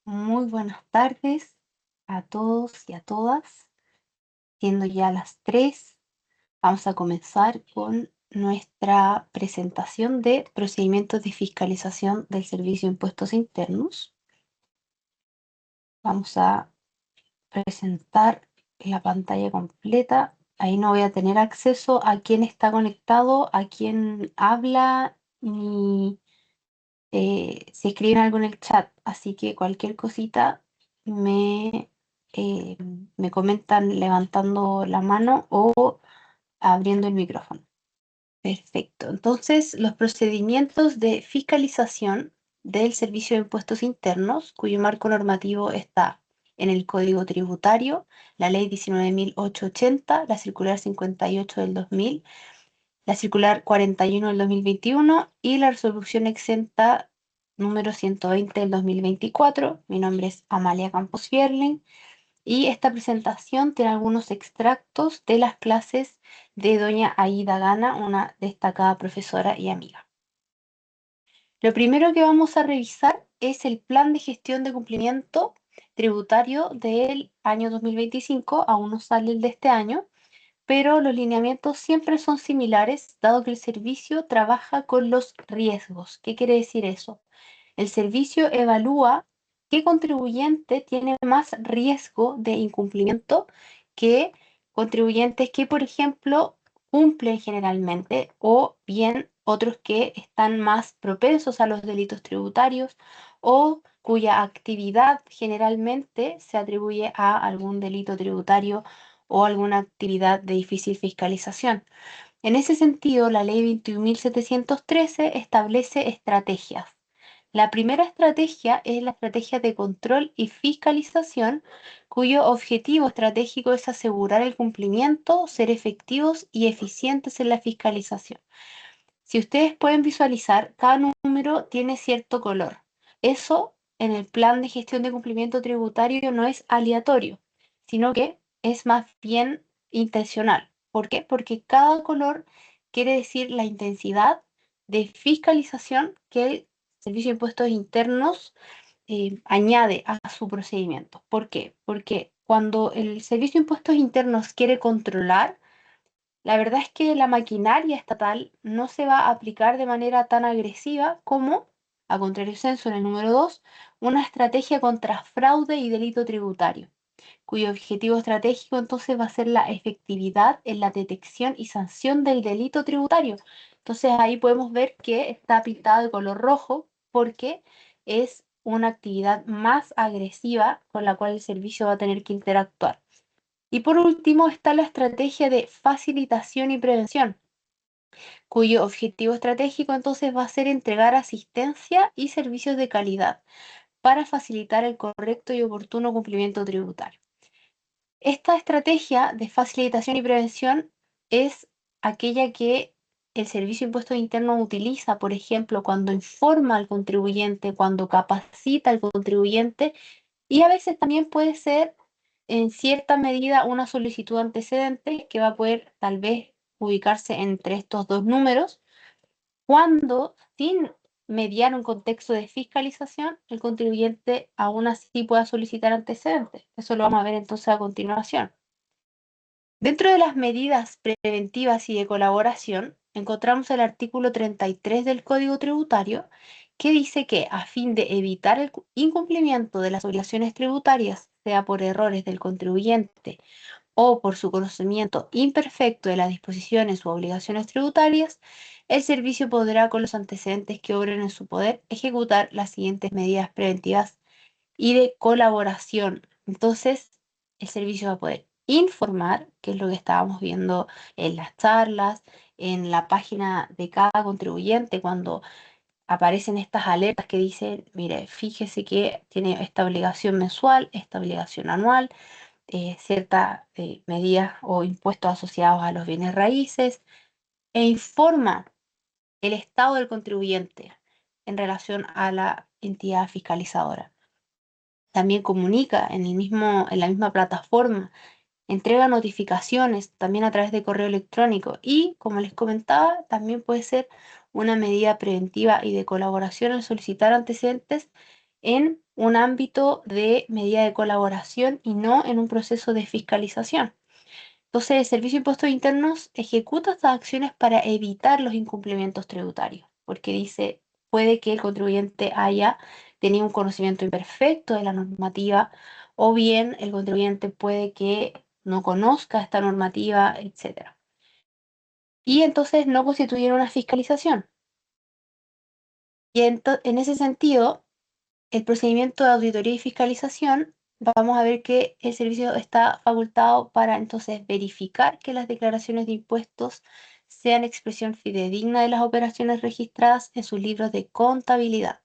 Muy buenas tardes a todos y a todas. Siendo ya las 3, vamos a comenzar con nuestra presentación de procedimientos de fiscalización del Servicio de Impuestos Internos. Vamos a presentar la pantalla completa. Ahí no voy a tener acceso a quién está conectado, a quién habla, ni si escriben algo en el chat. Así que cualquier cosita me, eh, me comentan levantando la mano o abriendo el micrófono. Perfecto. Entonces, los procedimientos de fiscalización del Servicio de Impuestos Internos, cuyo marco normativo está en el Código Tributario, la Ley 19.880, la Circular 58 del 2000, la Circular 41 del 2021 y la Resolución Exenta número 120 del 2024. Mi nombre es Amalia Campos Fierling y esta presentación tiene algunos extractos de las clases de doña Aida Gana, una destacada profesora y amiga. Lo primero que vamos a revisar es el plan de gestión de cumplimiento tributario del año 2025, aún no sale el de este año, pero los lineamientos siempre son similares, dado que el servicio trabaja con los riesgos. ¿Qué quiere decir eso? El servicio evalúa qué contribuyente tiene más riesgo de incumplimiento que contribuyentes que, por ejemplo, cumplen generalmente o bien otros que están más propensos a los delitos tributarios o cuya actividad generalmente se atribuye a algún delito tributario o alguna actividad de difícil fiscalización. En ese sentido, la Ley 21.713 establece estrategias. La primera estrategia es la estrategia de control y fiscalización, cuyo objetivo estratégico es asegurar el cumplimiento, ser efectivos y eficientes en la fiscalización. Si ustedes pueden visualizar, cada número tiene cierto color. Eso en el plan de gestión de cumplimiento tributario no es aleatorio, sino que es más bien intencional. ¿Por qué? Porque cada color quiere decir la intensidad de fiscalización que el Servicio de Impuestos Internos añade a su procedimiento. ¿Por qué? Porque cuando el Servicio de Impuestos Internos quiere controlar, la verdad es que la maquinaria estatal no se va a aplicar de manera tan agresiva como, a contrario censo en el número 2, una estrategia contra fraude y delito tributario, cuyo objetivo estratégico entonces va a ser la efectividad en la detección y sanción del delito tributario. Entonces ahí podemos ver que está pintado de color rojo porque es una actividad más agresiva con la cual el servicio va a tener que interactuar. Y por último está la estrategia de facilitación y prevención, cuyo objetivo estratégico entonces va a ser entregar asistencia y servicios de calidad para facilitar el correcto y oportuno cumplimiento tributario. Esta estrategia de facilitación y prevención es aquella que el Servicio de Impuestos Internos utiliza, por ejemplo, cuando informa al contribuyente, cuando capacita al contribuyente, y a veces también puede ser en cierta medida una solicitud antecedente que va a poder tal vez ubicarse entre estos dos números, cuando sin mediar un contexto de fiscalización, el contribuyente aún así pueda solicitar antecedentes. Eso lo vamos a ver entonces a continuación. Dentro de las medidas preventivas y de colaboración, encontramos el artículo 33 del Código Tributario, que dice que a fin de evitar el incumplimiento de las obligaciones tributarias, sea por errores del contribuyente o por su conocimiento imperfecto de las disposiciones u obligaciones tributarias, el servicio podrá, con los antecedentes que obren en su poder, ejecutar las siguientes medidas preventivas y de colaboración. Entonces, el servicio va a poder informar, que es lo que estábamos viendo en las charlas, en la página de cada contribuyente, cuando aparecen estas alertas que dicen, mire, fíjese que tiene esta obligación mensual, esta obligación anual, ciertas medidas o impuestos asociados a los bienes raíces, e informa el estado del contribuyente en relación a la entidad fiscalizadora. También comunica en la misma plataforma, entrega notificaciones también a través de correo electrónico y, como les comentaba, también puede ser una medida preventiva y de colaboración al solicitar antecedentes en un ámbito de medida de colaboración y no en un proceso de fiscalización. Entonces, el Servicio de Impuestos Internos ejecuta estas acciones para evitar los incumplimientos tributarios, porque dice, puede que el contribuyente haya tenido un conocimiento imperfecto de la normativa, o bien el contribuyente puede que no conozca esta normativa, etcétera. Y entonces no constituyeron una fiscalización. Y en ese sentido, el procedimiento de auditoría y fiscalización, vamos a ver que el servicio está facultado para entonces verificar que las declaraciones de impuestos sean expresión fidedigna de las operaciones registradas en sus libros de contabilidad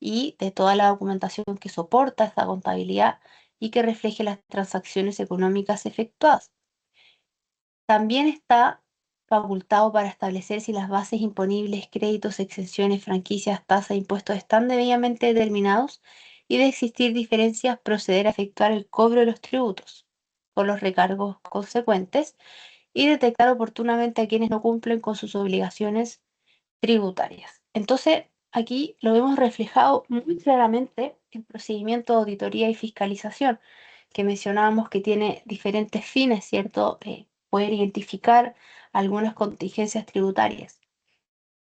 y de toda la documentación que soporta esta contabilidad y que refleje las transacciones económicas efectuadas. También está facultado para establecer si las bases imponibles, créditos, exenciones, franquicias, tasas e impuestos están debidamente determinados y de existir diferencias, proceder a efectuar el cobro de los tributos con los recargos consecuentes y detectar oportunamente a quienes no cumplen con sus obligaciones tributarias. Entonces, aquí lo vemos reflejado muy claramente el procedimiento de auditoría y fiscalización, que mencionábamos que tiene diferentes fines, ¿cierto? Poder identificar algunas contingencias tributarias.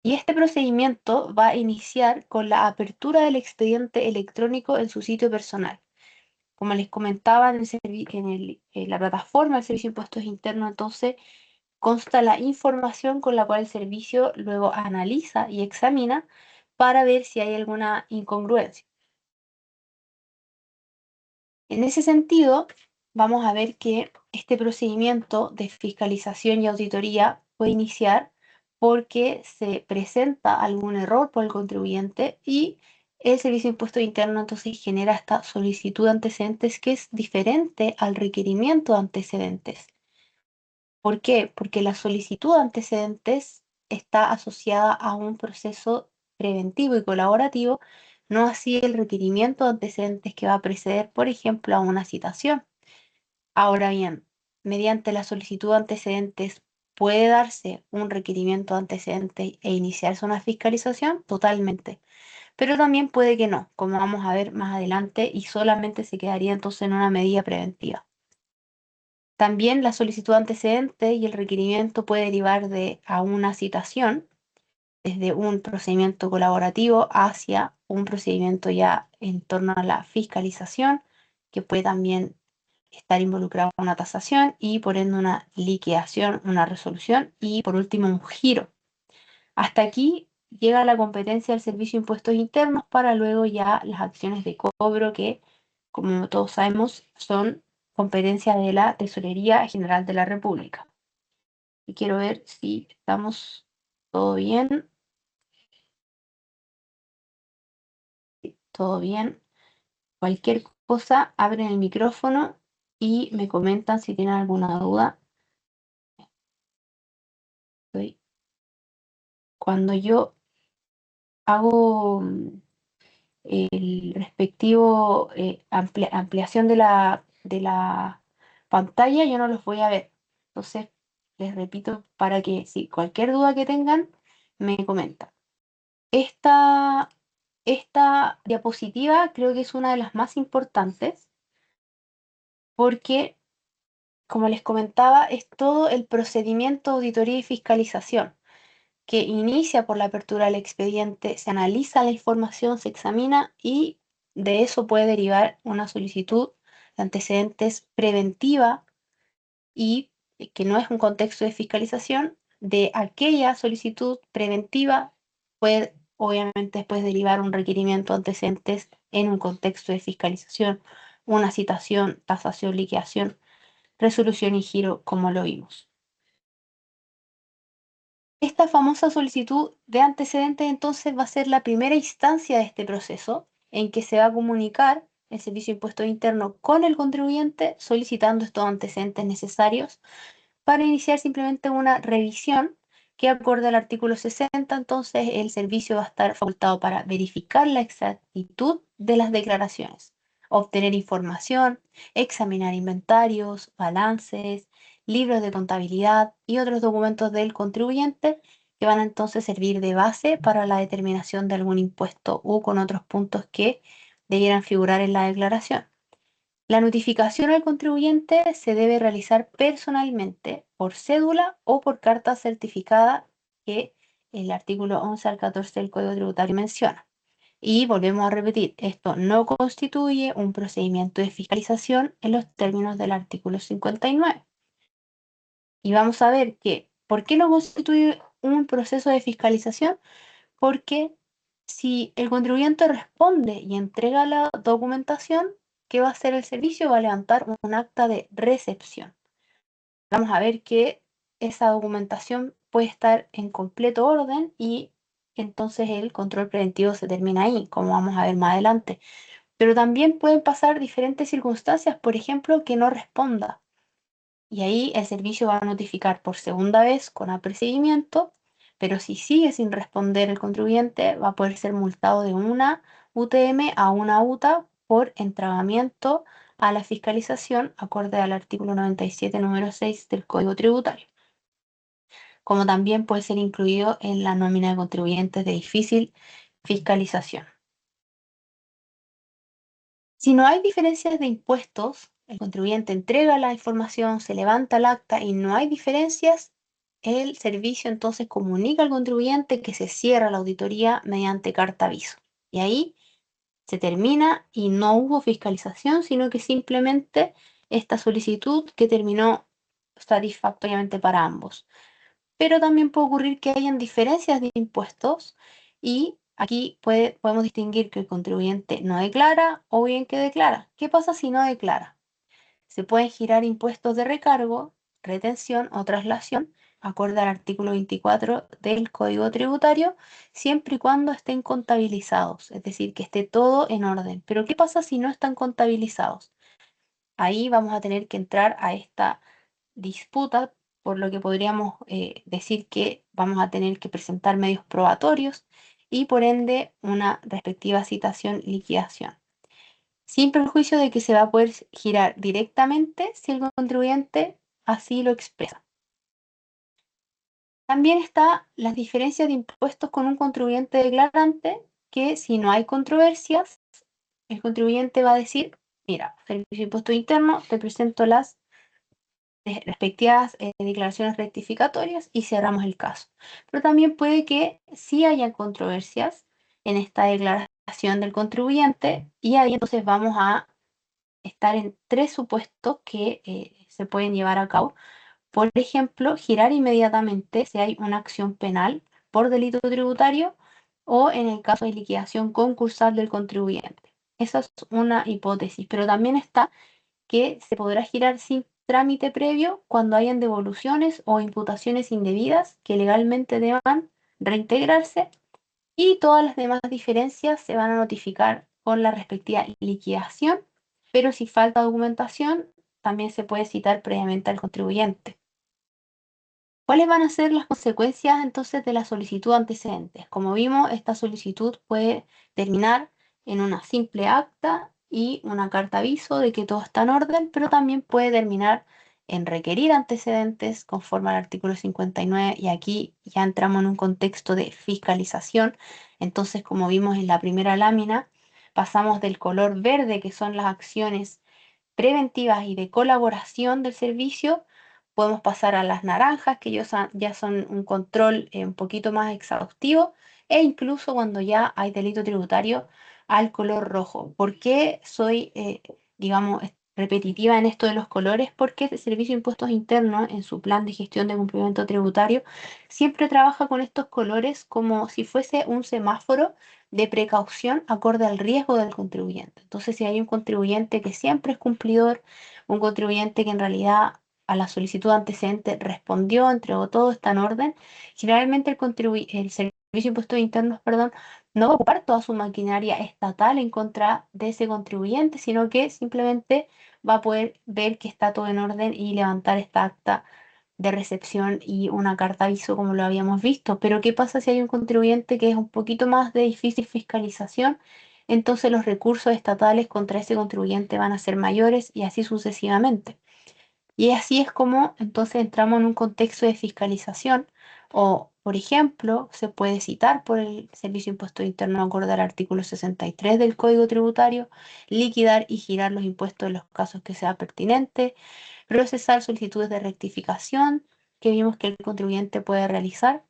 Y este procedimiento va a iniciar con la apertura del expediente electrónico en su sitio personal. Como les comentaba, en la plataforma del Servicio de Impuestos Internos, entonces consta la información con la cual el servicio luego analiza y examina para ver si hay alguna incongruencia. En ese sentido, vamos a ver que este procedimiento de fiscalización y auditoría puede iniciar porque se presenta algún error por el contribuyente y el Servicio de Impuestos Internos entonces genera esta solicitud de antecedentes que es diferente al requerimiento de antecedentes. ¿Por qué? Porque la solicitud de antecedentes está asociada a un proceso preventivo y colaborativo, no así el requerimiento de antecedentes que va a preceder, por ejemplo, a una citación. Ahora bien, mediante la solicitud de antecedentes puede darse un requerimiento de antecedentes e iniciarse una fiscalización totalmente, pero también puede que no, como vamos a ver más adelante, y solamente se quedaría entonces en una medida preventiva. También la solicitud de antecedentes y el requerimiento puede derivar a una citación, desde un procedimiento colaborativo hacia un procedimiento ya en torno a la fiscalización, que puede también estar involucrado en una tasación y por ende una liquidación, una resolución y por último un giro. Hasta aquí llega la competencia del Servicio de Impuestos Internos para luego ya las acciones de cobro que, como todos sabemos, son competencia de la Tesorería General de la República. Y quiero ver si estamos todo bien. Todo bien. Cualquier cosa, abren el micrófono y me comentan si tienen alguna duda. Estoy- Cuando yo hago el respectivo ampliación de la pantalla, yo no los voy a ver. Entonces, les repito para que si cualquier duda que tengan, me comentan. Esta, esta diapositiva creo que es una de las más importantes porque, como les comentaba, es todo el procedimiento de auditoría y fiscalización que inicia por la apertura del expediente, se analiza la información, se examina y de eso puede derivar una solicitud de antecedentes preventiva y que no es un contexto de fiscalización, de aquella solicitud preventiva puede obviamente después derivar un requerimiento de antecedentes en un contexto de fiscalización, una citación, tasación, liquidación, resolución y giro, como lo vimos. Esta famosa solicitud de antecedentes entonces va a ser la primera instancia de este proceso en que se va a comunicar el Servicio de Impuestos Internos con el contribuyente solicitando estos antecedentes necesarios para iniciar simplemente una revisión que acorde al artículo 60, entonces el servicio va a estar facultado para verificar la exactitud de las declaraciones, obtener información, examinar inventarios, balances, libros de contabilidad y otros documentos del contribuyente que van a entonces servir de base para la determinación de algún impuesto u con otros puntos que debieran figurar en la declaración. La notificación al contribuyente se debe realizar personalmente, por cédula o por carta certificada que el artículo 11 al 14 del Código Tributario menciona. Y volvemos a repetir, esto no constituye un procedimiento de fiscalización en los términos del artículo 59. Y vamos a ver que, ¿por qué no constituye un proceso de fiscalización? Porque si el contribuyente responde y entrega la documentación, ¿qué va a hacer el servicio? Va a levantar un acta de recepción. Vamos a ver que esa documentación puede estar en completo orden y entonces el control preventivo se termina ahí, como vamos a ver más adelante. Pero también pueden pasar diferentes circunstancias, por ejemplo, que no responda. Y ahí el servicio va a notificar por segunda vez con apercibimiento, pero si sigue sin responder el contribuyente, va a poder ser multado de una UTM a una UTA por entregamiento a la fiscalización, acorde al artículo 97, número 6 del Código Tributario, como también puede ser incluido en la nómina de contribuyentes de difícil fiscalización. Si no hay diferencias de impuestos, el contribuyente entrega la información, se levanta el acta y no hay diferencias, el servicio entonces comunica al contribuyente que se cierra la auditoría mediante carta aviso. Y ahí se termina y no hubo fiscalización, sino que simplemente esta solicitud que terminó satisfactoriamente para ambos. Pero también puede ocurrir que hayan diferencias de impuestos y aquí podemos distinguir que el contribuyente no declara o bien que declara. ¿Qué pasa si no declara? Se pueden girar impuestos de recargo, retención o traslación, acorde al artículo 24 del Código Tributario, siempre y cuando estén contabilizados, es decir, que esté todo en orden. Pero ¿qué pasa si no están contabilizados? Ahí vamos a tener que entrar a esta disputa, por lo que podríamos decir que vamos a tener que presentar medios probatorios y por ende una respectiva citación liquidación, sin perjuicio de que se va a poder girar directamente si el contribuyente así lo expresa. También está las diferencias de impuestos con un contribuyente declarante, que si no hay controversias, el contribuyente va a decir, mira, Servicio de Impuesto Interno, te presento las respectivas declaraciones rectificatorias y cerramos el caso. Pero también puede que sí haya controversias en esta declaración del contribuyente y ahí entonces vamos a estar en tres supuestos que se pueden llevar a cabo. Por ejemplo, girar inmediatamente si hay una acción penal por delito tributario o en el caso de liquidación concursal del contribuyente. Esa es una hipótesis, pero también está que se podrá girar sin trámite previo cuando hayan devoluciones o imputaciones indebidas que legalmente deban reintegrarse, y todas las demás diferencias se van a notificar con la respectiva liquidación, pero si falta documentación, también se puede citar previamente al contribuyente. ¿Cuáles van a ser las consecuencias entonces de la solicitud antecedentes? Como vimos, esta solicitud puede terminar en una simple acta y una carta aviso de que todo está en orden, pero también puede terminar en requerir antecedentes conforme al artículo 59 y aquí ya entramos en un contexto de fiscalización. Entonces, como vimos en la primera lámina, pasamos del color verde, que son las acciones preventivas y de colaboración del servicio, podemos pasar a las naranjas, que ya son un control un poquito más exhaustivo, e incluso cuando ya hay delito tributario, al color rojo. ¿Por qué soy, digamos, repetitiva en esto de los colores? Porque el Servicio de Impuestos Internos, en su plan de gestión de cumplimiento tributario, siempre trabaja con estos colores como si fuese un semáforo de precaución acorde al riesgo del contribuyente. Entonces, si hay un contribuyente que siempre es cumplidor, un contribuyente que en realidad a la solicitud antecedente respondió, entregó todo, está en orden, generalmente el Servicio de Impuestos Internos, perdón, no va a ocupar toda su maquinaria estatal en contra de ese contribuyente, sino que simplemente va a poder ver que está todo en orden y levantar esta acta de recepción y una carta aviso como lo habíamos visto. Pero ¿qué pasa si hay un contribuyente que es un poquito más de difícil fiscalización? Entonces los recursos estatales contra ese contribuyente van a ser mayores y así sucesivamente. Y así es como entonces entramos en un contexto de fiscalización o Por ejemplo, se puede citar por el Servicio de Impuestos Internos acorde al artículo 63 del Código Tributario, liquidar y girar los impuestos en los casos que sea pertinente, procesar solicitudes de rectificación que vimos que el contribuyente puede realizar.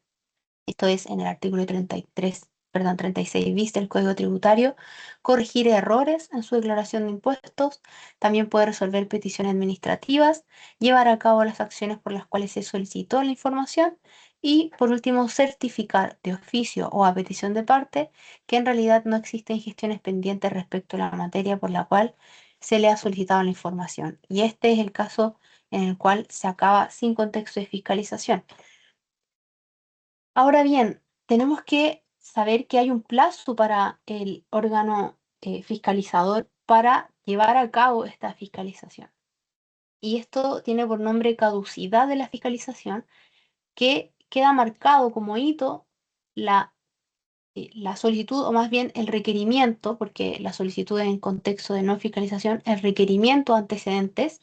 Esto es en el artículo 33, perdón, 36 bis del Código Tributario, corregir errores en su declaración de impuestos, también puede resolver peticiones administrativas, llevar a cabo las acciones por las cuales se solicitó la información y, por último, certificar de oficio o a petición de parte que en realidad no existen gestiones pendientes respecto a la materia por la cual se le ha solicitado la información. Y este es el caso en el cual se acaba sin contexto de fiscalización. Ahora bien, tenemos que saber que hay un plazo para el órgano fiscalizador para llevar a cabo esta fiscalización. Y esto tiene por nombre caducidad de la fiscalización, que queda marcado como hito la solicitud, o más bien el requerimiento, porque la solicitud en contexto de no fiscalización, el requerimiento antecedentes,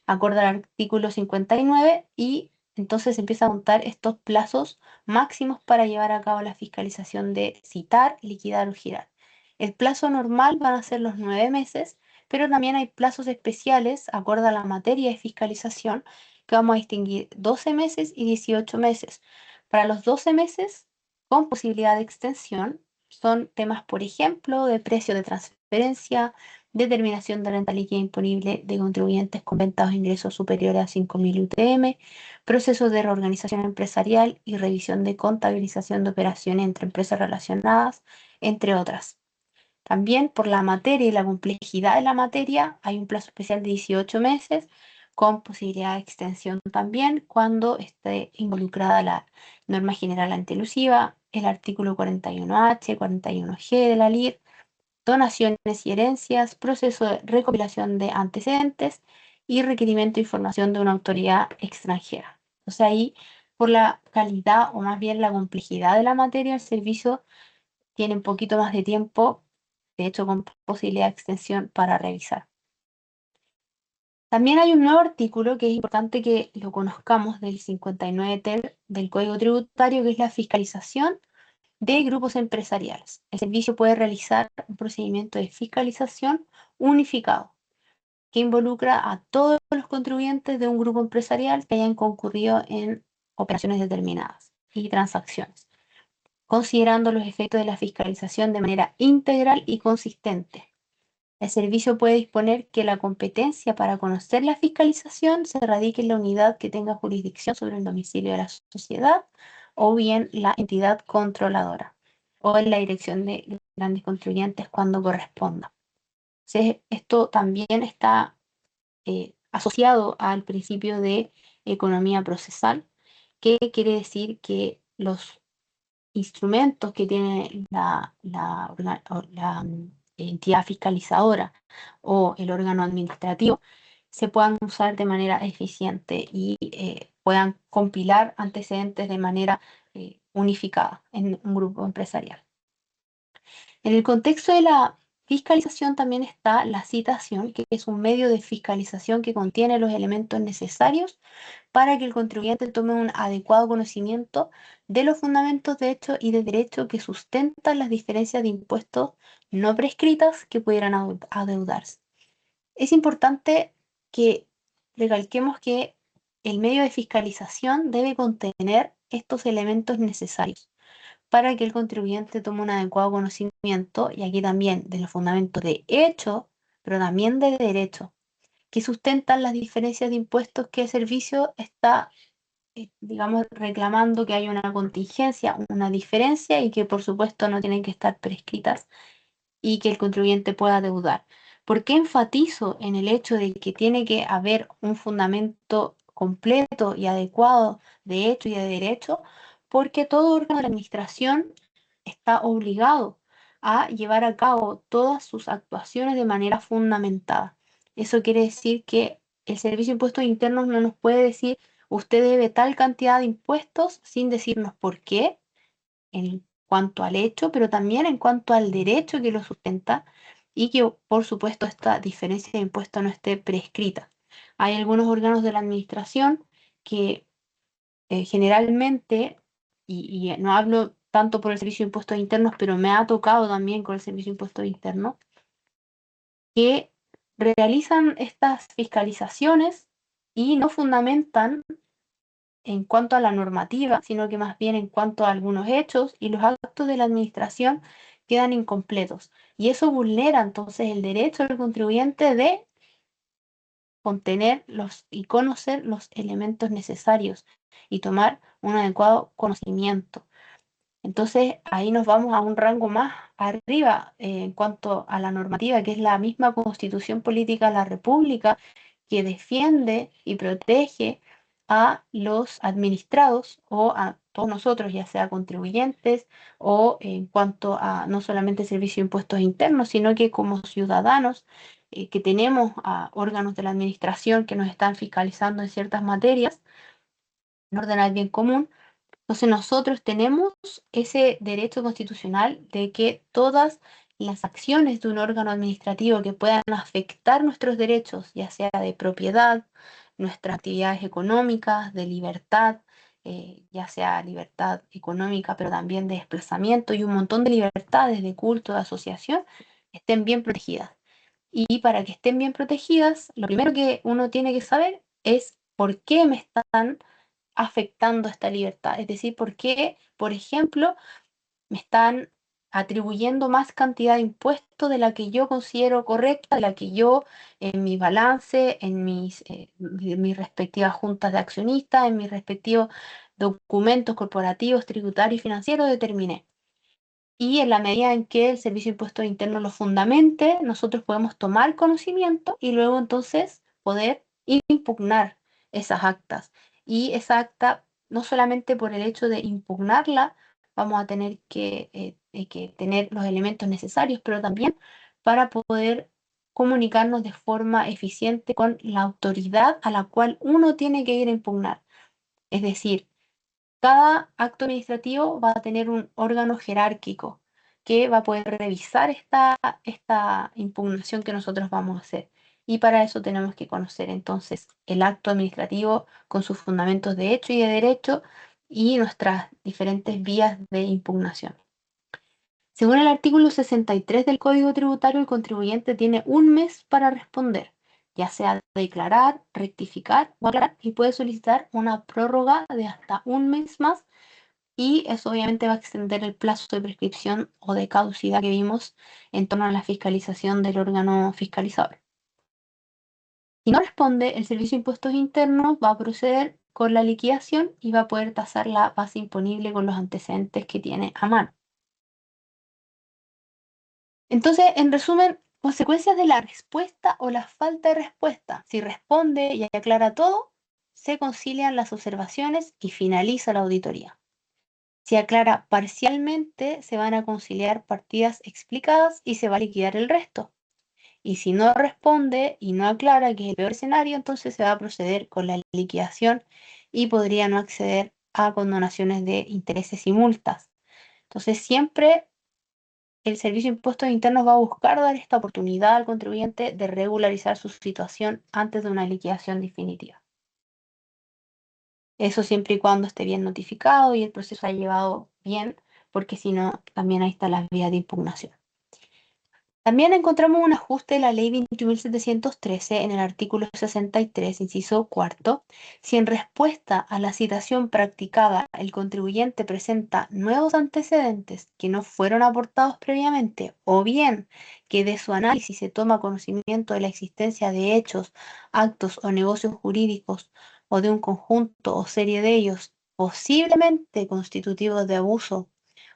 acorde al artículo 59, y entonces empieza a contar estos plazos máximos para llevar a cabo la fiscalización de citar, liquidar o girar. El plazo normal van a ser los 9 meses, pero también hay plazos especiales, acorde a la materia de fiscalización, que vamos a distinguir 12 meses y 18 meses. Para los 12 meses, con posibilidad de extensión, son temas, por ejemplo, de precio de transferencia, determinación de renta líquida imponible de contribuyentes con ventas o ingresos superiores a 5.000 UTM, procesos de reorganización empresarial y revisión de contabilización de operaciones entre empresas relacionadas, entre otras. También por la materia y la complejidad de la materia hay un plazo especial de 18 meses con posibilidad de extensión también cuando esté involucrada la norma general antielusiva, el artículo 41H, 41G de la LIR, donaciones y herencias, proceso de recopilación de antecedentes y requerimiento de información de una autoridad extranjera. O sea, ahí por la calidad o más bien la complejidad de la materia, el servicio tiene un poquito más de tiempo, de hecho con posibilidad de extensión para revisar. También hay un nuevo artículo que es importante que lo conozcamos del 59 ter del Código Tributario, que es la fiscalización de grupos empresariales. El servicio puede realizar un procedimiento de fiscalización unificado que involucra a todos los contribuyentes de un grupo empresarial que hayan concurrido en operaciones determinadas y transacciones, considerando los efectos de la fiscalización de manera integral y consistente. El servicio puede disponer que la competencia para conocer la fiscalización se radique en la unidad que tenga jurisdicción sobre el domicilio de la sociedad o bien la entidad controladora o en la dirección de grandes contribuyentes cuando corresponda. Entonces, esto también está asociado al principio de economía procesal, que quiere decir que los instrumentos que tiene la entidad fiscalizadora o el órgano administrativo se puedan usar de manera eficiente y puedan compilar antecedentes de manera unificada en un grupo empresarial. En el contexto de la fiscalización también está la citación, que es un medio de fiscalización que contiene los elementos necesarios para que el contribuyente tome un adecuado conocimiento de los fundamentos de hecho y de derecho que sustentan las diferencias de impuestos no prescritas que pudieran adeudarse. Es importante que recalquemos que el medio de fiscalización debe contener estos elementos necesarios para que el contribuyente tome un adecuado conocimiento, y aquí también de los fundamentos de hecho, pero también de derecho, que sustentan las diferencias de impuestos que el servicio está, digamos, reclamando que haya una contingencia, una diferencia y que por supuesto no tienen que estar prescritas y que el contribuyente pueda deudar. ¿Por qué enfatizo en el hecho de que tiene que haber un fundamento completo y adecuado de hecho y de derecho? Porque todo órgano de la administración está obligado a llevar a cabo todas sus actuaciones de manera fundamentada. Eso quiere decir que el Servicio de Impuestos Internos no nos puede decir usted debe tal cantidad de impuestos sin decirnos por qué, en cuanto al hecho, pero también en cuanto al derecho que lo sustenta y que, por supuesto, esta diferencia de impuesto no esté prescrita. Hay algunos órganos de la administración que generalmente y no hablo tanto por el Servicio de Impuestos Internos, pero me ha tocado también con el Servicio de Impuestos Internos, que realizan estas fiscalizaciones y no fundamentan en cuanto a la normativa, sino que más bien en cuanto a algunos hechos, y los actos de la administración quedan incompletos. Y eso vulnera entonces el derecho del contribuyente de contener y conocer los elementos necesarios y tomar un adecuado conocimiento. Entonces ahí nos vamos a un rango más arriba en cuanto a la normativa, que es la misma Constitución Política de la República, que defiende y protege a los administrados o a todos nosotros, ya sea contribuyentes o en cuanto a no solamente servicio de impuestos internos, sino que como ciudadanos que tenemos a órganos de la administración que nos están fiscalizando en ciertas materias, en orden al bien común. Entonces nosotros tenemos ese derecho constitucional de que todas las acciones de un órgano administrativo que puedan afectar nuestros derechos, ya sea de propiedad, nuestras actividades económicas, de libertad, ya sea libertad económica, pero también de desplazamiento y un montón de libertades de culto, de asociación, estén bien protegidas. Y para que estén bien protegidas, lo primero que uno tiene que saber es por qué me están afectando esta libertad. Es decir, por qué, por ejemplo, me están atribuyendo más cantidad de impuestos de la que yo considero correcta, de la que yo en mi balance, en mis respectivas juntas de accionistas, en mis respectivos documentos corporativos, tributarios y financieros determiné. Y en la medida en que el Servicio de Impuestos Internos lo fundamente, nosotros podemos tomar conocimiento y luego entonces poder impugnar esas actas. Y esa acta, no solamente por el hecho de impugnarla, vamos a tener que tener los elementos necesarios, pero también para poder comunicarnos de forma eficiente con la autoridad a la cual uno tiene que ir a impugnar. Es decir, cada acto administrativo va a tener un órgano jerárquico que va a poder revisar esta impugnación que nosotros vamos a hacer. Y para eso tenemos que conocer entonces el acto administrativo con sus fundamentos de hecho y de derecho y nuestras diferentes vías de impugnación. Según el artículo 63 del Código Tributario, el contribuyente tiene un mes para responder, ya sea declarar, rectificar o aclarar, y puede solicitar una prórroga de hasta un mes más, y eso obviamente va a extender el plazo de prescripción o de caducidad que vimos en torno a la fiscalización del órgano fiscalizador. Si no responde, el Servicio de Impuestos Internos va a proceder con la liquidación y va a poder tasar la base imponible con los antecedentes que tiene a mano. Entonces, en resumen, consecuencias de la respuesta o la falta de respuesta. Si responde y aclara todo, se concilian las observaciones y finaliza la auditoría. Si aclara parcialmente, se van a conciliar partidas explicadas y se va a liquidar el resto. Y si no responde y no aclara, que es el peor escenario, entonces se va a proceder con la liquidación y podría no acceder a condonaciones de intereses y multas. Entonces, siempre el Servicio de Impuestos Internos va a buscar dar esta oportunidad al contribuyente de regularizar su situación antes de una liquidación definitiva. Eso siempre y cuando esté bien notificado y el proceso haya llevado bien, porque si no, también ahí están las vías de impugnación. También encontramos un ajuste de la Ley 21.713 en el artículo 63, inciso cuarto. Si en respuesta a la citación practicada el contribuyente presenta nuevos antecedentes que no fueron aportados previamente, o bien que de su análisis se toma conocimiento de la existencia de hechos, actos o negocios jurídicos o de un conjunto o serie de ellos posiblemente constitutivos de abuso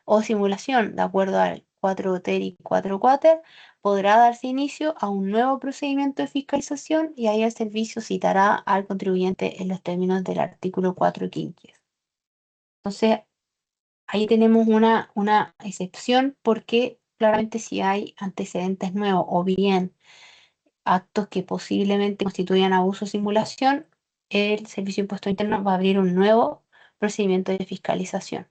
o simulación, de acuerdo al 4 ter y 4 quater, podrá darse inicio a un nuevo procedimiento de fiscalización y ahí el servicio citará al contribuyente en los términos del artículo 4 quinques. Entonces, ahí tenemos una excepción porque claramente si hay antecedentes nuevos o bien actos que posiblemente constituyan abuso o simulación, el Servicio de Impuesto Interno va a abrir un nuevo procedimiento de fiscalización.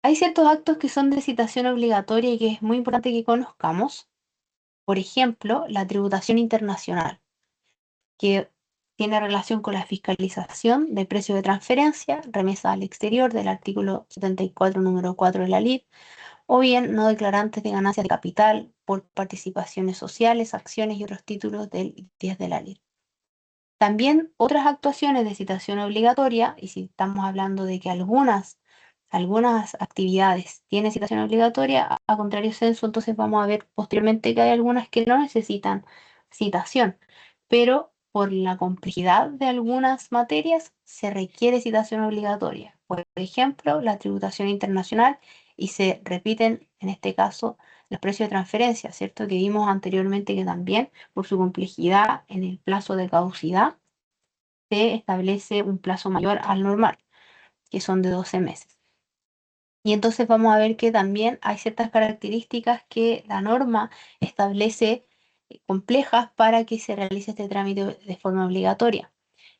Hay ciertos actos que son de citación obligatoria y que es muy importante que conozcamos. Por ejemplo, la tributación internacional, que tiene relación con la fiscalización de precios de transferencia, remesa al exterior del artículo 74, número 4 de la LID, o bien no declarantes de ganancias de capital por participaciones sociales, acciones y otros títulos del 10 de la LID. También otras actuaciones de citación obligatoria, y si estamos hablando de que algunas actividades tienen citación obligatoria, a contrario censo, entonces vamos a ver posteriormente que hay algunas que no necesitan citación, pero por la complejidad de algunas materias se requiere citación obligatoria. Por ejemplo, la tributación internacional, y se repiten en este caso los precios de transferencia, ¿cierto? Que vimos anteriormente que también por su complejidad en el plazo de caducidad se establece un plazo mayor al normal, que son de 12 meses. Y entonces vamos a ver que también hay ciertas características que la norma establece complejas para que se realice este trámite de forma obligatoria,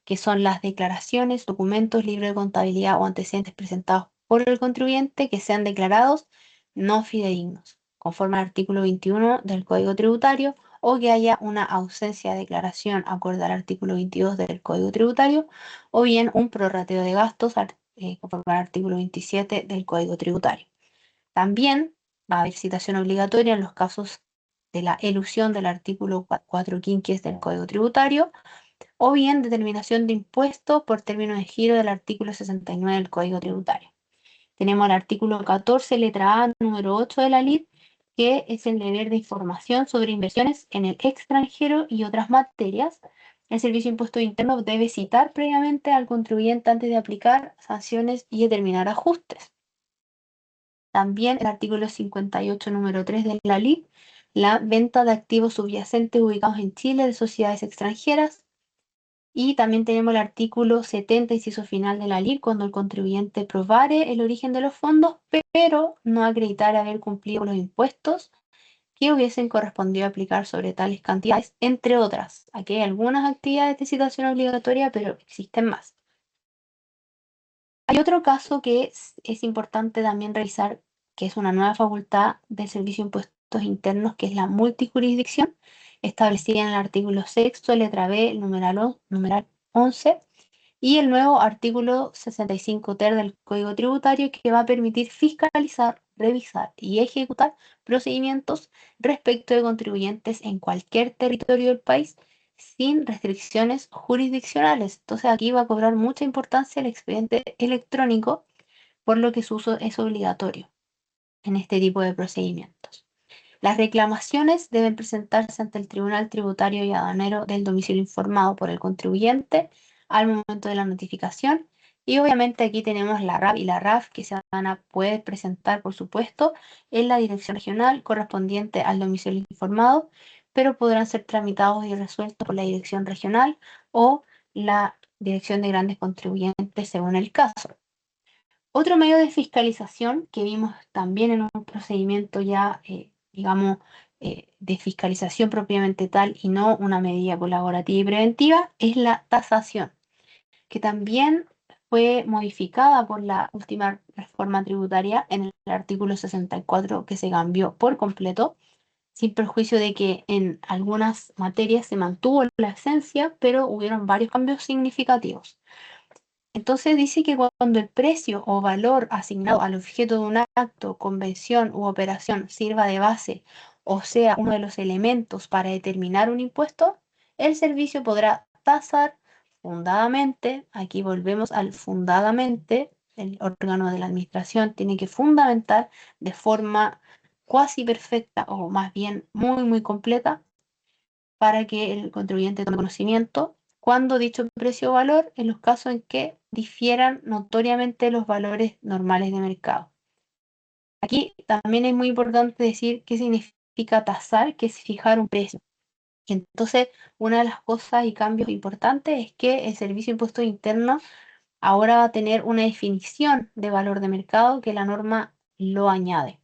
que son las declaraciones, documentos, libros de contabilidad o antecedentes presentados por el contribuyente que sean declarados no fidedignos, conforme al artículo 21 del Código Tributario, o que haya una ausencia de declaración acorde al artículo 22 del Código Tributario, o bien un prorrateo de gastos conforme al artículo 27 del Código Tributario. También va a haber citación obligatoria en los casos de la elusión del artículo 4 quinques del Código Tributario, o bien determinación de impuesto por término de giro del artículo 69 del Código Tributario. Tenemos el artículo 14, letra A, número 8 de la LID, que es el deber de información sobre inversiones en el extranjero y otras materias. El Servicio de Impuesto Interno debe citar previamente al contribuyente antes de aplicar sanciones y determinar ajustes. También el artículo 58, número 3 de la LID, la venta de activos subyacentes ubicados en Chile de sociedades extranjeras. Y también tenemos el artículo 70, inciso final de la LID, cuando el contribuyente probare el origen de los fondos, pero no acreditar haber cumplido los impuestos que hubiesen correspondido aplicar sobre tales cantidades, entre otras. Aquí hay algunas actividades de citación obligatoria, pero existen más. Hay otro caso que es importante también revisar, que es una nueva facultad del Servicio de Impuestos Internos, que es la multijurisdicción, establecida en el artículo 6, letra B, numeral 11, y el nuevo artículo 65 ter del Código Tributario, que va a permitir fiscalizar, revisar y ejecutar procedimientos respecto de contribuyentes en cualquier territorio del país sin restricciones jurisdiccionales. Entonces aquí va a cobrar mucha importancia el expediente electrónico, por lo que su uso es obligatorio en este tipo de procedimientos. Las reclamaciones deben presentarse ante el Tribunal Tributario y Aduanero del domicilio informado por el contribuyente al momento de la notificación. Y obviamente aquí tenemos la RAP y la RAF que se van a poder presentar, por supuesto, en la dirección regional correspondiente al domicilio informado, pero podrán ser tramitados y resueltos por la dirección regional o la dirección de grandes contribuyentes según el caso. Otro medio de fiscalización que vimos también en un procedimiento ya, digamos, de fiscalización propiamente tal y no una medida colaborativa y preventiva, es la tasación, que también fue modificada por la última reforma tributaria en el artículo 64, que se cambió por completo, sin perjuicio de que en algunas materias se mantuvo la esencia, pero hubieron varios cambios significativos. Entonces dice que cuando el precio o valor asignado al objeto de un acto, convención u operación sirva de base o sea uno de los elementos para determinar un impuesto, el servicio podrá tasar fundadamente, aquí volvemos al fundadamente, el órgano de la administración tiene que fundamentar de forma cuasi perfecta o más bien muy muy completa para que el contribuyente tome conocimiento cuando dicho precio o valor en los casos en que difieran notoriamente los valores normales de mercado. Aquí también es muy importante decir qué significa tasar, que es fijar un precio. Entonces, una de las cosas y cambios importantes es que el Servicio de Impuestos Internos ahora va a tener una definición de valor de mercado que la norma lo añade.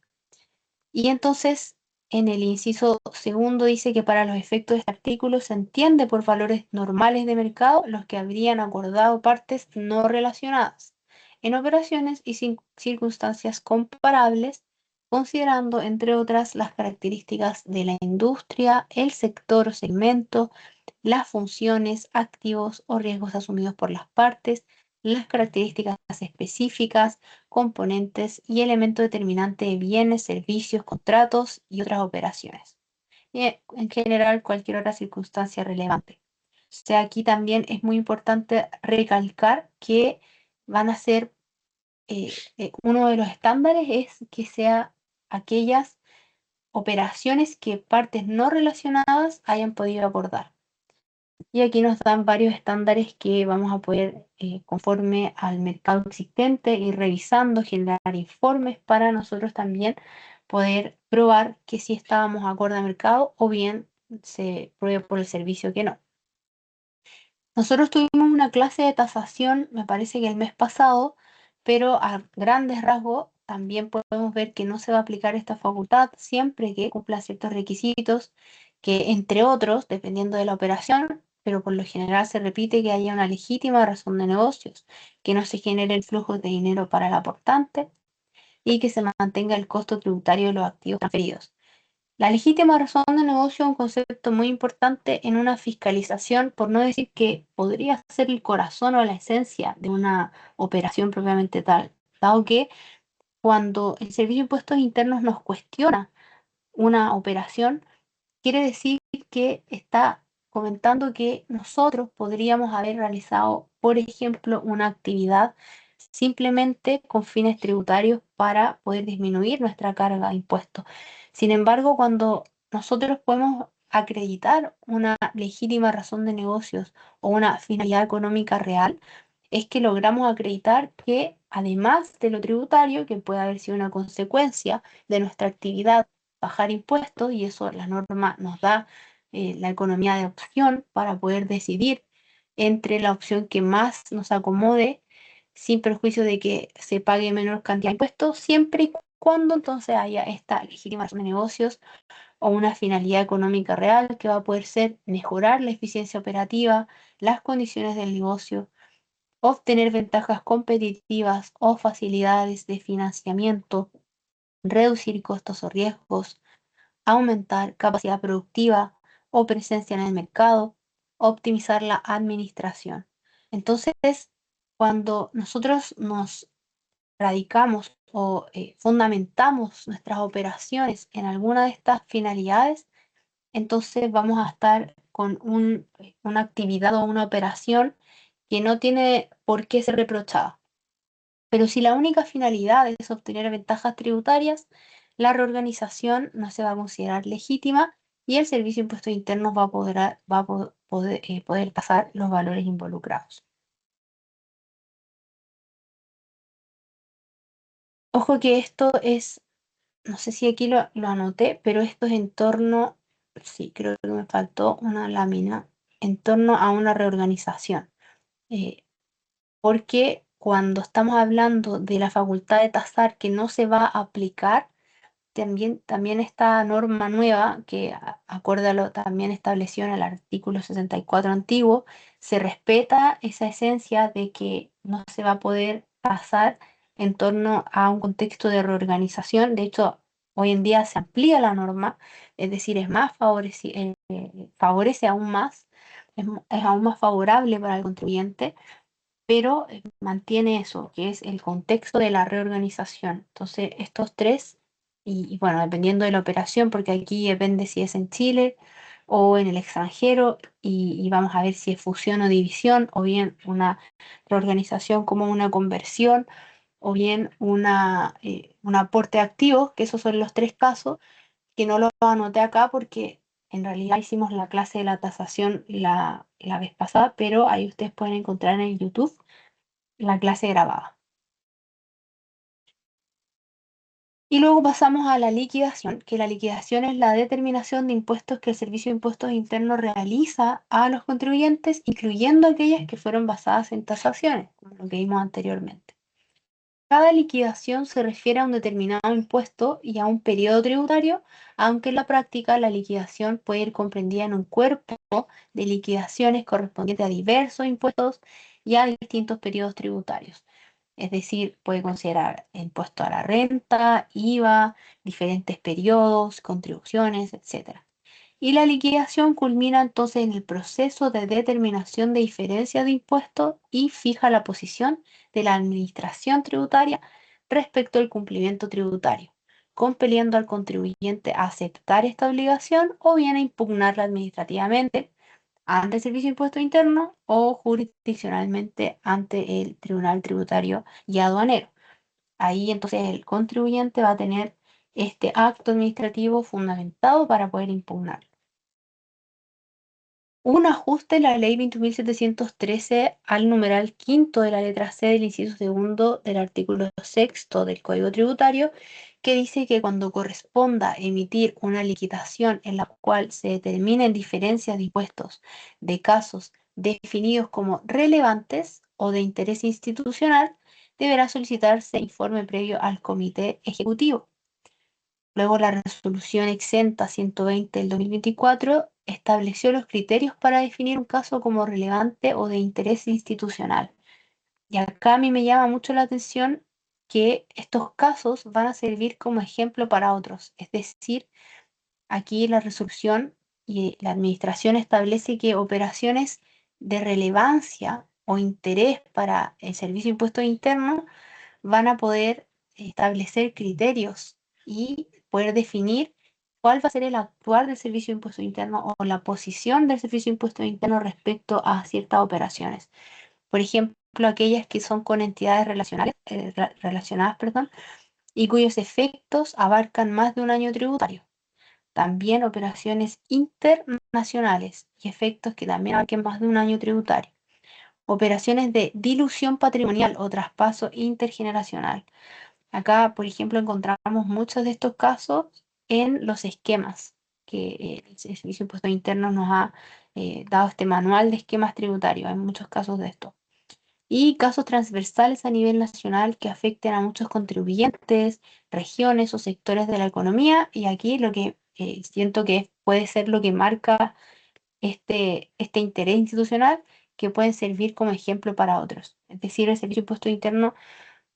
Y entonces, en el inciso segundo dice que para los efectos de este artículo se entiende por valores normales de mercado los que habrían acordado partes no relacionadas en operaciones y circunstancias comparables, considerando, entre otras, las características de la industria, el sector o segmento, las funciones, activos o riesgos asumidos por las partes, las características específicas, componentes y elementos determinantes de bienes, servicios, contratos y otras operaciones. Y en general, cualquier otra circunstancia relevante. O sea, aquí también es muy importante recalcar que van a ser, uno de los estándares es que sea aquellas operaciones que partes no relacionadas hayan podido acordar. Y aquí nos dan varios estándares que vamos a poder, conforme al mercado existente, ir revisando, generar informes para nosotros también poder probar que sí estábamos acorde al mercado o bien se pruebe por el servicio que no. Nosotros tuvimos una clase de tasación, me parece que el mes pasado, pero a grandes rasgos también podemos ver que no se va a aplicar esta facultad siempre que cumpla ciertos requisitos, que entre otros, dependiendo de la operación, pero por lo general se repite que haya una legítima razón de negocios, que no se generen flujos de dinero para el aportante y que se mantenga el costo tributario de los activos transferidos. La legítima razón de negocio es un concepto muy importante en una fiscalización, por no decir que podría ser el corazón o la esencia de una operación propiamente tal, dado que cuando el Servicio de Impuestos Internos nos cuestiona una operación, quiere decir que está comentando que nosotros podríamos haber realizado, por ejemplo, una actividad simplemente con fines tributarios para poder disminuir nuestra carga de impuestos. Sin embargo, cuando nosotros podemos acreditar una legítima razón de negocios o una finalidad económica real, es que logramos acreditar que además de lo tributario, que puede haber sido una consecuencia de nuestra actividad, bajar impuestos, y eso la norma nos da, la economía de opción para poder decidir entre la opción que más nos acomode, sin perjuicio de que se pague menor cantidad de impuestos, siempre y cuando entonces haya esta legítima razón de negocios o una finalidad económica real que va a poder ser mejorar la eficiencia operativa, las condiciones del negocio, obtener ventajas competitivas o facilidades de financiamiento, reducir costos o riesgos, aumentar capacidad productiva o presencia en el mercado, optimizar la administración. Entonces, cuando nosotros nos radicamos o fundamentamos nuestras operaciones en alguna de estas finalidades, entonces vamos a estar con una actividad o una operación que no tiene por qué ser reprochada. Pero si la única finalidad es obtener ventajas tributarias, la reorganización no se va a considerar legítima y el Servicio de Impuestos Internos va a poder tasar los valores involucrados. Ojo que esto es, no sé si aquí lo anoté, pero esto es en torno, sí, creo que me faltó una lámina, en torno a una reorganización. Eh, Porque cuando estamos hablando de la facultad de tasar que no se va a aplicar, también esta norma nueva, que acorde a lo también establecido en el artículo 64 antiguo, se respeta esa esencia de que no se va a poder pasar en torno a un contexto de reorganización. De hecho, hoy en día se amplía la norma, es decir, favorece aún más, es aún más favorable para el contribuyente, pero mantiene eso, que es el contexto de la reorganización. Entonces, estos tres, y bueno, dependiendo de la operación, porque aquí depende si es en Chile o en el extranjero, y vamos a ver si es fusión o división, o bien una reorganización como una conversión, o bien un aporte de activos, que esos son los tres casos, que no los anoté acá porque en realidad hicimos la clase de la tasación la vez pasada, pero ahí ustedes pueden encontrar en el YouTube la clase grabada. Y luego pasamos a la liquidación, que la liquidación es la determinación de impuestos que el Servicio de Impuestos Internos realiza a los contribuyentes, incluyendo aquellas que fueron basadas en tasaciones, como lo que vimos anteriormente. Cada liquidación se refiere a un determinado impuesto y a un periodo tributario, aunque en la práctica la liquidación puede ir comprendida en un cuerpo de liquidaciones correspondientes a diversos impuestos y a distintos periodos tributarios. Es decir, puede considerar impuesto a la renta, IVA, diferentes periodos, contribuciones, etc. Y la liquidación culmina entonces en el proceso de determinación de diferencias de impuestos y fija la posición de la administración tributaria respecto al cumplimiento tributario, compeliendo al contribuyente a aceptar esta obligación o bien a impugnarla administrativamente ante el Servicio de Impuesto Interno o jurisdiccionalmente ante el Tribunal Tributario y Aduanero. Ahí entonces el contribuyente va a tener este acto administrativo fundamentado para poder impugnar. Un ajuste en la ley 21.713 al numeral quinto de la letra C del inciso segundo del artículo sexto del Código Tributario, que dice que cuando corresponda emitir una liquidación en la cual se determinen diferencias de impuestos de casos definidos como relevantes o de interés institucional, deberá solicitarse informe previo al Comité Ejecutivo. Luego la resolución exenta 120 del 2024 estableció los criterios para definir un caso como relevante o de interés institucional. Y acá a mí me llama mucho la atención que estos casos van a servir como ejemplo para otros. Es decir, aquí la resolución y la administración establece que operaciones de relevancia o interés para el Servicio de Impuestos Internos van a poder establecer criterios y poder definir cuál va a ser el actuar del Servicio de Impuesto Interno o la posición del Servicio de Impuesto Interno respecto a ciertas operaciones. Por ejemplo, aquellas que son con entidades relacionadas, perdón, y cuyos efectos abarcan más de un año tributario. También operaciones internacionales y efectos que también abarquen más de un año tributario. Operaciones de dilución patrimonial o traspaso intergeneracional. Acá, por ejemplo, encontramos muchos de estos casos en los esquemas que el Servicio de Impuestos Internos nos ha dado este manual de esquemas tributarios. Hay muchos casos de esto. Y casos transversales a nivel nacional que afecten a muchos contribuyentes, regiones o sectores de la economía. Y aquí lo que siento que puede ser lo que marca este interés institucional, que pueden servir como ejemplo para otros. Es decir, el Servicio de Impuestos Internos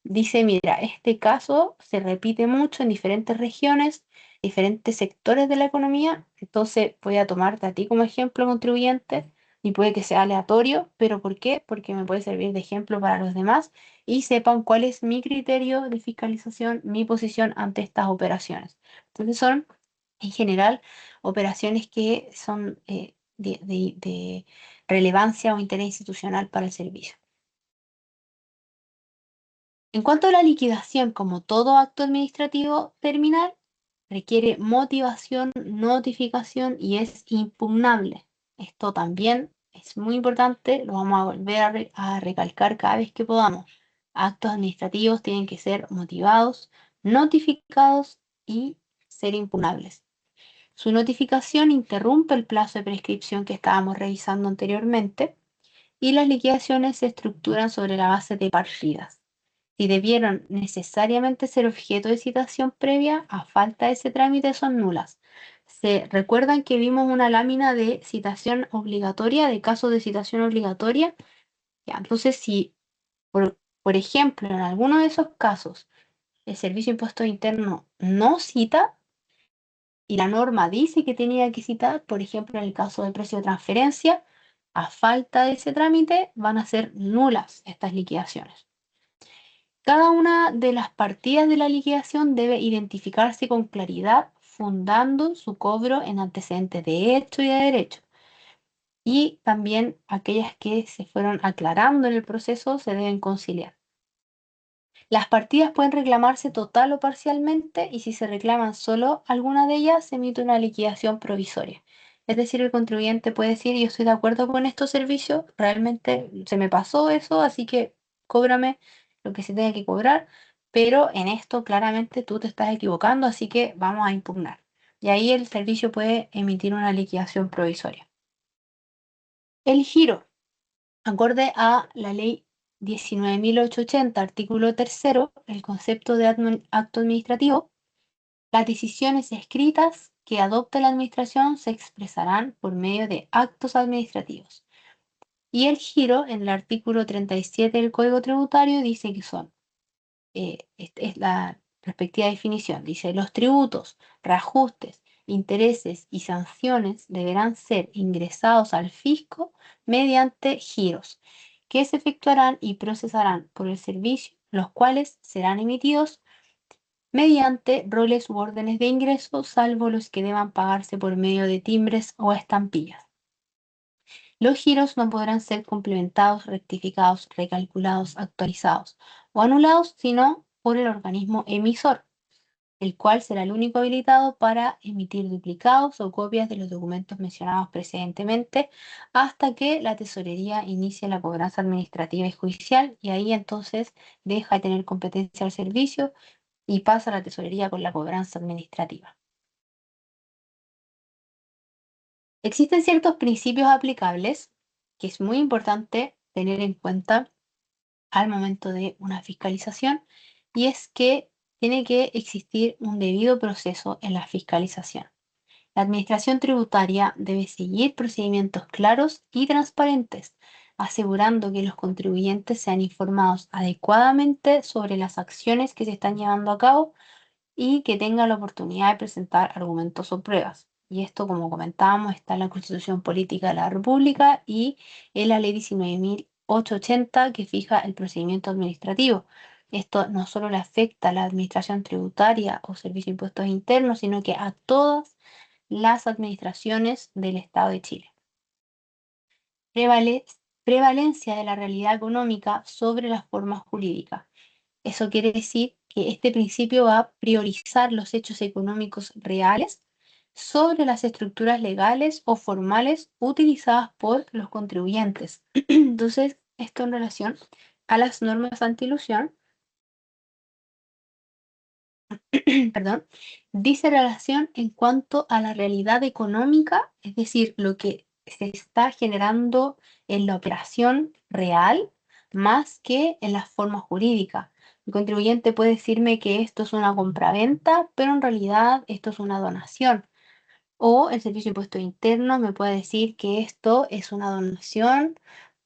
dice, mira, este caso se repite mucho en diferentes regiones, diferentes sectores de la economía, entonces voy a tomarte a ti como ejemplo contribuyente y puede que sea aleatorio, pero ¿por qué? Porque me puede servir de ejemplo para los demás y sepan cuál es mi criterio de fiscalización, mi posición ante estas operaciones. Entonces son, en general, operaciones que son de relevancia o interés institucional para el servicio. En cuanto a la liquidación, como todo acto administrativo terminal, requiere motivación, notificación y es impugnable. Esto también es muy importante, lo vamos a volver a recalcar cada vez que podamos. Actos administrativos tienen que ser motivados, notificados y ser impugnables. Su notificación interrumpe el plazo de prescripción que estábamos revisando anteriormente y las liquidaciones se estructuran sobre la base de partidas. Si debieron necesariamente ser objeto de citación previa, a falta de ese trámite son nulas. ¿Se recuerdan que vimos una lámina de citación obligatoria, de casos de citación obligatoria? Ya, entonces, si, por ejemplo, en alguno de esos casos el Servicio de Impuestos Internos no cita y la norma dice que tenía que citar, por ejemplo, en el caso del precio de transferencia, a falta de ese trámite van a ser nulas estas liquidaciones. Cada una de las partidas de la liquidación debe identificarse con claridad, fundando su cobro en antecedentes de hecho y de derecho. Y también aquellas que se fueron aclarando en el proceso se deben conciliar. Las partidas pueden reclamarse total o parcialmente y si se reclaman solo alguna de ellas, se emite una liquidación provisoria. Es decir, el contribuyente puede decir, yo estoy de acuerdo con estos servicios, realmente se me pasó eso, así que cóbrame lo que se tenga que cobrar, pero en esto claramente tú te estás equivocando, así que vamos a impugnar. Y ahí el servicio puede emitir una liquidación provisoria. El giro. Acorde a la ley 19.880, artículo tercero, el concepto de acto administrativo, las decisiones escritas que adopte la administración se expresarán por medio de actos administrativos. Y el giro, en el artículo 37 del Código Tributario, dice que son, es la respectiva definición, dice los tributos, reajustes, intereses y sanciones deberán ser ingresados al fisco mediante giros, que se efectuarán y procesarán por el servicio, los cuales serán emitidos mediante roles u órdenes de ingreso, salvo los que deban pagarse por medio de timbres o estampillas. Los giros no podrán ser complementados, rectificados, recalculados, actualizados o anulados, sino por el organismo emisor, el cual será el único habilitado para emitir duplicados o copias de los documentos mencionados precedentemente, hasta que la tesorería inicie la cobranza administrativa y judicial, y ahí entonces deja de tener competencia al servicio y pasa a la tesorería con la cobranza administrativa. Existen ciertos principios aplicables que es muy importante tener en cuenta al momento de una fiscalización, y es que tiene que existir un debido proceso en la fiscalización. La administración tributaria debe seguir procedimientos claros y transparentes, asegurando que los contribuyentes sean informados adecuadamente sobre las acciones que se están llevando a cabo y que tengan la oportunidad de presentar argumentos o pruebas. Y esto, como comentábamos, está en la Constitución Política de la República y en la Ley 19.880, que fija el procedimiento administrativo. Esto no solo le afecta a la administración tributaria o servicio de impuestos internos, sino que a todas las administraciones del Estado de Chile. Prevale- Prevalencia de la realidad económica sobre las formas jurídicas. Eso quiere decir que este principio va a priorizar los hechos económicos reales sobre las estructuras legales o formales utilizadas por los contribuyentes. Entonces, esto en relación a las normas antiilusión, perdón, dice relación en cuanto a la realidad económica, es decir, lo que se está generando en la operación real, más que en las formas jurídicas. El contribuyente puede decirme que esto es una compraventa, pero en realidad esto es una donación. O el Servicio de Impuestos Internos me puede decir que esto es una donación,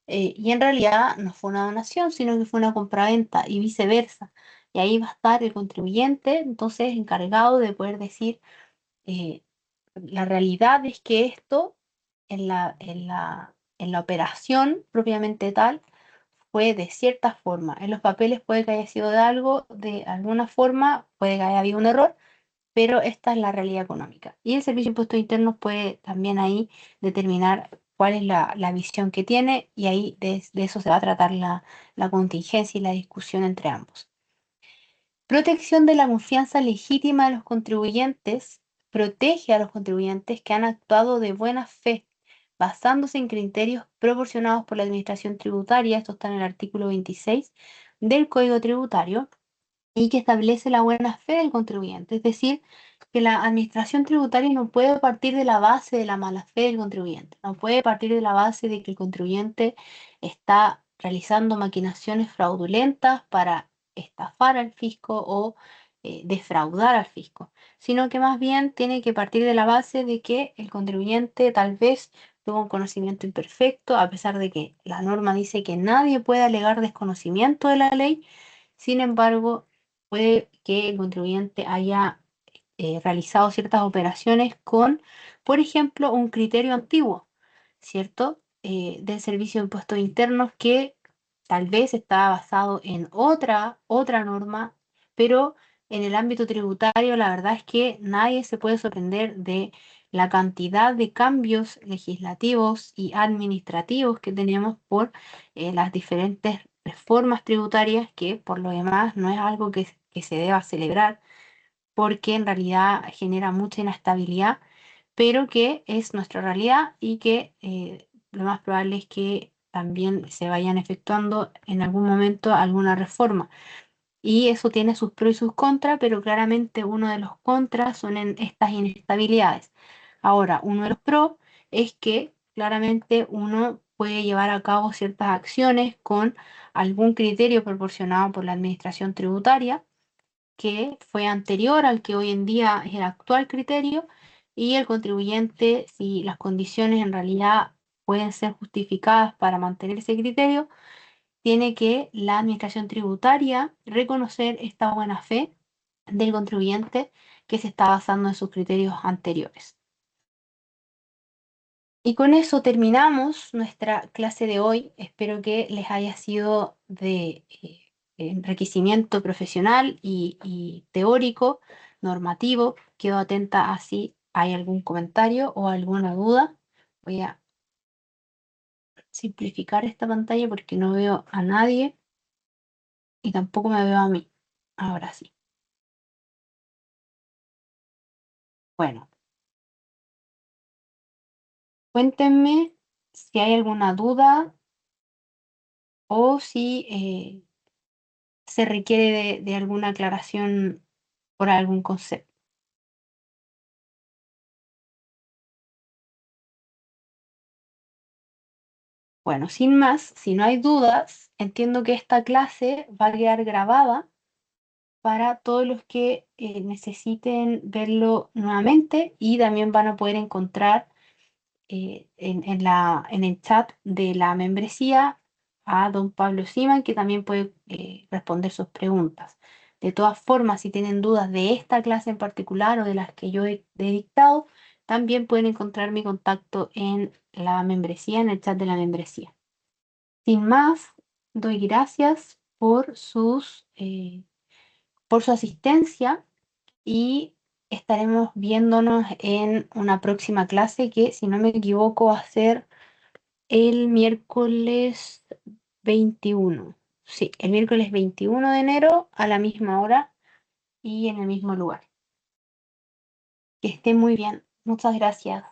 y en realidad no fue una donación, sino que fue una compraventa y viceversa. Y ahí va a estar el contribuyente, entonces, encargado de poder decir, eh, la realidad es que esto en la operación propiamente tal fue de cierta forma. En los papeles puede que haya sido de algo, de alguna forma, puede que haya habido un error, pero esta es la realidad económica. Y el Servicio de Impuestos Internos puede también ahí determinar cuál es la visión que tiene, y ahí de eso se va a tratar la contingencia y la discusión entre ambos. Protección de la confianza legítima de los contribuyentes. Protege a los contribuyentes que han actuado de buena fe, basándose en criterios proporcionados por la Administración Tributaria. Esto está en el artículo 26 del Código Tributario, y que establece la buena fe del contribuyente. Es decir, que la administración tributaria no puede partir de la base de la mala fe del contribuyente, no puede partir de la base de que el contribuyente está realizando maquinaciones fraudulentas para estafar al fisco o defraudar al fisco, sino que más bien tiene que partir de la base de que el contribuyente tal vez tuvo un conocimiento imperfecto, a pesar de que la norma dice que nadie puede alegar desconocimiento de la ley. Sin embargo, puede que el contribuyente haya realizado ciertas operaciones con, por ejemplo, un criterio antiguo, ¿cierto? Del Servicio de Impuestos Internos, que tal vez estaba basado en otra norma, pero en el ámbito tributario la verdad es que nadie se puede sorprender de la cantidad de cambios legislativos y administrativos que tenemos por las diferentes reformas tributarias, que por lo demás no es algo que se deba celebrar, porque en realidad genera mucha inestabilidad, pero que es nuestra realidad, y que lo más probable es que también se vayan efectuando en algún momento alguna reforma. Y eso tiene sus pros y sus contras, pero claramente uno de los contras son en estas inestabilidades. Ahora, uno de los pros es que claramente uno puede llevar a cabo ciertas acciones con algún criterio proporcionado por la administración tributaria, que fue anterior al que hoy en día es el actual criterio, y el contribuyente, si las condiciones en realidad pueden ser justificadas para mantener ese criterio, tiene que la administración tributaria reconocer esta buena fe del contribuyente que se está basando en sus criterios anteriores. Y con eso terminamos nuestra clase de hoy. Espero que les haya sido de enriquecimiento profesional y teórico, normativo. Quedo atenta a si hay algún comentario o alguna duda. Voy a simplificar esta pantalla porque no veo a nadie y tampoco me veo a mí. Ahora sí. Bueno, cuéntenme si hay alguna duda o si se requiere de alguna aclaración por algún concepto. Bueno, sin más, si no hay dudas, entiendo que esta clase va a quedar grabada para todos los que necesiten verlo nuevamente y también van a poder encontrar en el chat de la membresía a don Pablo Siman, que también puede responder sus preguntas. De todas formas, si tienen dudas de esta clase en particular o de las que yo he dictado, también pueden encontrar mi contacto en la membresía, en el chat de la membresía. Sin más, doy gracias por su asistencia y estaremos viéndonos en una próxima clase que, si no me equivoco, va a ser el miércoles 21. Sí, el miércoles 21 de enero a la misma hora y en el mismo lugar. Que esté muy bien. Muchas gracias.